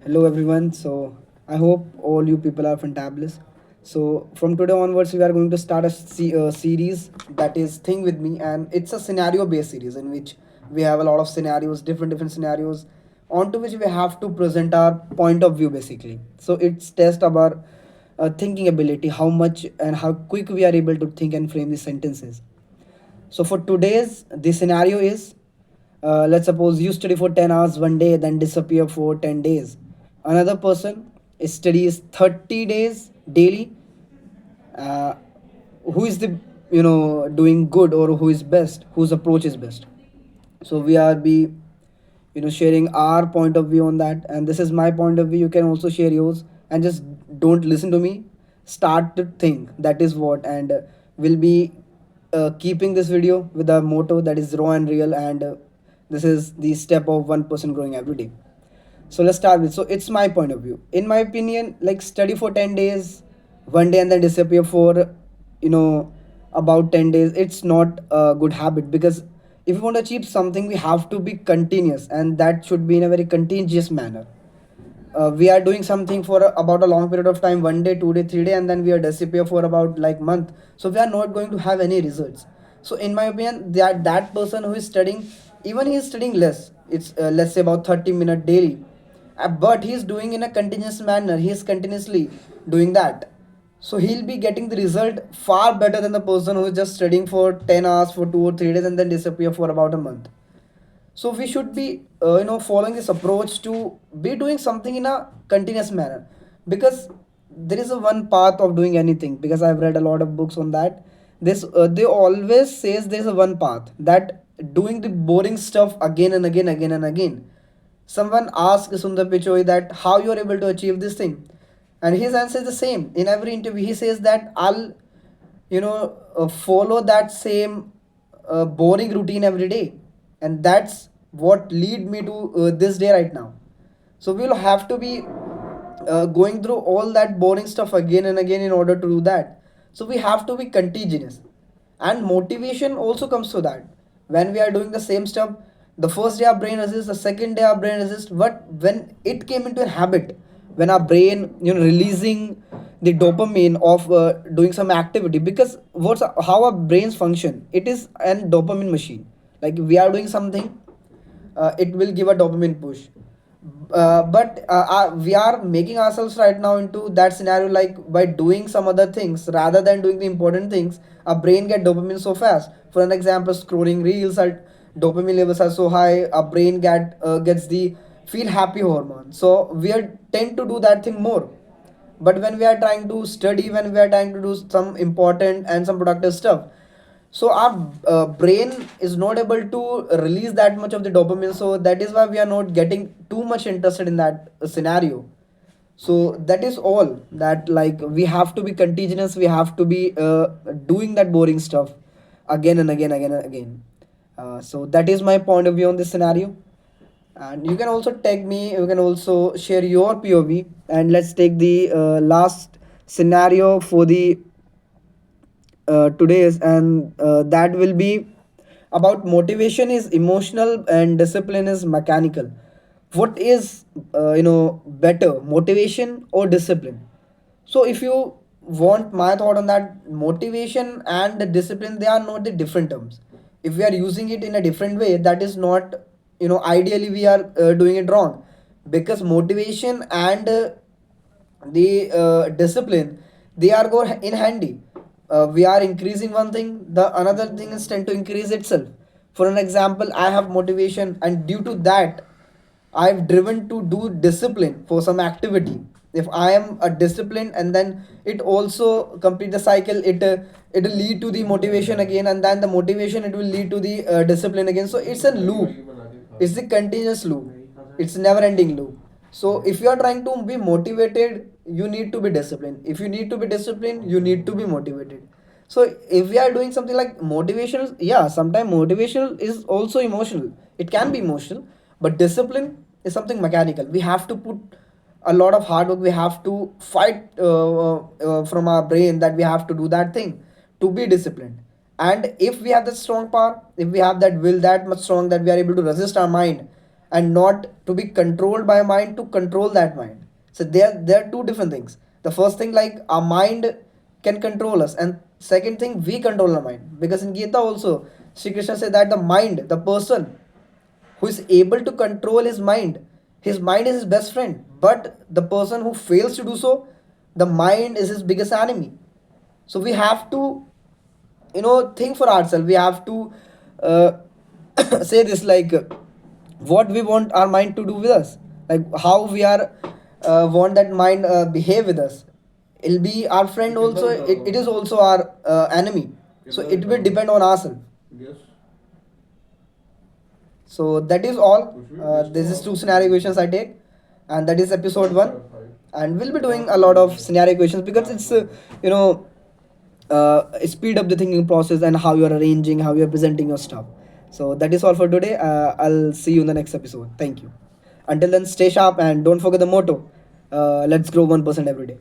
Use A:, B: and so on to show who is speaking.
A: Hello everyone. So I hope all you people are fantabulous. So from today onwards, we are going to start a series that is Think with Me, and it's a scenario-based series in which we have a lot of scenarios, different scenarios, onto which we have to present our point of view basically. So it's test our thinking ability, how much and how quick we are able to think and frame the sentences. So for today's the scenario is, let's suppose you study for 10 hours one day, then disappear for 10 days. Another person studies 30 days daily. Uh, who is the doing good, or who is best? Whose approach is best? So we are be sharing our point of view on that, and this is my point of view. You can also share yours, and just don't listen to me, start to think. That is what. And we'll be keeping this video with a motto that is raw and real, and this is the step of one person growing every day. So let's start with, so it's my point of view. In my opinion, like, study for 10 days one day and then disappear for you know about 10 days, it's not a good habit, because if you want to achieve something, we have to be continuous, and that should be in a very contagious manner. We are doing something for about a long period of time, one day, 2 day, 3 day, and then we are disappear for about like month, so we are not going to have any results. So in my opinion, that person who is studying, even he is studying less, it's let's say about 30 minutes daily, but he is doing in a continuous manner, he is continuously doing that, so he'll be getting the result far better than the person who is just studying for 10 hours for 2 or 3 days and then disappear for about a month. So we should be following this approach to be doing something in a continuous manner, because there is a one path of doing anything, because I've read a lot of books on that. This they always says there's a one path, that doing the boring stuff again and again. Someone asked Sundar Pichoi that how you are able to achieve this thing, and his answer is the same in every interview. He says that I'll follow that same boring routine every day, and that's what lead me to this day right now. So we'll have to be going through all that boring stuff again and again in order to do that. So we have to be contagious, and motivation also comes to that. When we are doing the same stuff, the first day our brain resists, the second day our brain resists, but when it came into a habit, when our brain releasing the dopamine of doing some activity, because what's how our brains function, it is an dopamine machine. Like, we are doing something, it will give a dopamine push. But we are making ourselves right now into that scenario, like by doing some other things rather than doing the important things, our brain get dopamine so fast. For an example, scrolling reels, our dopamine levels are so high, our brain gets the feel happy hormone, so we are tend to do that thing more. But when we are trying to study, when we are trying to do some important and some productive stuff, so our brain is not able to release that much of the dopamine, so that is why we are not getting too much interested in that scenario. So that is all, that like we have to be contagious, we have to be doing that boring stuff again and again. So that is my point of view on this scenario. And you can also tag me, you can also share your POV, and let's take the last scenario for the today's, and that will be about motivation is emotional and discipline is mechanical. What is better, motivation or discipline? So if you want my thought on that, motivation and the discipline, they are not the different terms. If we are using it in a different way, that is not, ideally we are doing it wrong, because motivation and the discipline, they are go in handy. We are increasing one thing, the another thing is tend to increase itself. For an example, I have motivation, and due to that I've driven to do discipline for some activity. If I am a discipline, and then it also complete the cycle, it will lead to the motivation again, and then the motivation, it will lead to the discipline again. So it's a loop, it's the continuous loop, it's never ending loop. So if you are trying to be motivated, you need to be disciplined. If you need to be disciplined, you need to be motivated. So if we are doing something like motivational, yeah, sometimes motivational is also emotional, it can be emotional, but discipline is something mechanical. We have to put a lot of hard work, we have to fight from our brain that we have to do that thing to be disciplined. And if we have that strong power, if we have that will that much strong, that we are able to resist our mind, and not to be controlled by a mind to control that mind. So there are two different things. The first thing, like, our mind can control us, and second thing, we control our mind. Because in Gita also, Sri Krishna said that the mind, the person who is able to control his mind is his best friend. But the person who fails to do so, the mind is his biggest enemy. So we have to, think for ourselves. We have to uh, say this, like, what we want our mind to do with us, like how we are want that mind behave with us. It'll be our friend also, it is also our enemy. So it will depend on ourselves. So that is all. This is two scenario questions I take, and that is episode one. And we'll be doing a lot of scenario questions because it's you know speed up the thinking process and how you are arranging, how you are presenting your stuff. So that is all for today. I'll see you in the next episode. Thank you. Until then, stay sharp and don't forget the motto. Let's grow 1% every day.